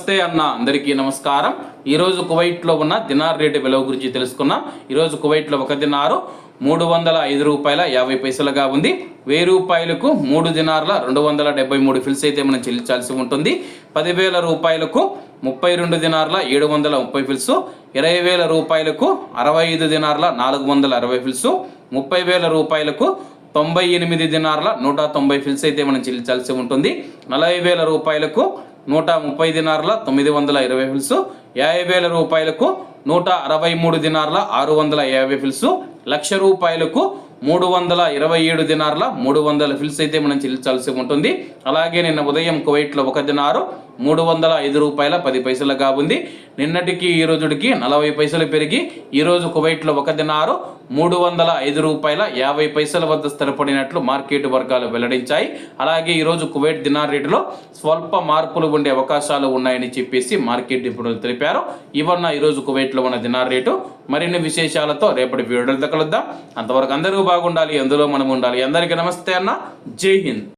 నమస్తే అన్న, అందరికీ నమస్కారం. ఈరోజు కువైట్లో ఉన్న దినార్ రేటు విలువ గురించి తెలుసుకున్నాం. ఈరోజు కువైట్లో ఒక దినారు 305 రూపాయల 50 పైసలుగా ఉంది. 1000 రూపాయలకు 3 దినార్ల 273 ఫిల్స్ అయితే మనం చెల్లించాల్సి ఉంటుంది. 10,000 రూపాయలకు 32 దినార్ల 730 ఫిల్స్, 20,000 రూపాయలకు 65 దినార్ల 460 ఫిల్స్, 30,000 రూపాయలకు 98 దినార్ల 190 ఫిల్స్ అయితే మనం చెల్లించాల్సి ఉంటుంది. 40,000 రూపాయలకు 130 దినార్ల 920 ఫిల్స్, 50,000 రూపాయలకు 163 దినార్ల 650 ఫిల్స్, 1,00,000 రూపాయలకు 327 దినార్ల 300 ఫిల్స్ అయితే మనం చెల్లించాల్సి ఉంటుంది. అలాగే నిన్న ఉదయం కువైట్లో ఒక దినారు 305 రూపాయల 10 పైసలుగా ఉంది. నిన్నటికి ఈ రోజుడికి 40 పైసలు పెరిగి ఈరోజు కువైట్లో ఒక దినారు 305 రూపాయల 50 పైసల వద్ద స్థిరపడినట్లు మార్కెట్ వర్గాలు వెల్లడించాయి. అలాగే ఈరోజు కువైట్ దినార్ రేటులో స్వల్ప మార్పులు ఉండే అవకాశాలు ఉన్నాయని చెప్పేసి మార్కెట్ నిపుణులు తెలిపారు. ఇవన్న ఈరోజు కువైట్లో ఉన్న దినార్ రేటు. మరిన్ని విశేషాలతో రేపటి వీడియోలో కలుద్దాం. అంతవరకు అందరూ బాగుండాలి, అందులో మనం ఉండాలి. అందరికీ నమస్తే అన్న, జై హింద్.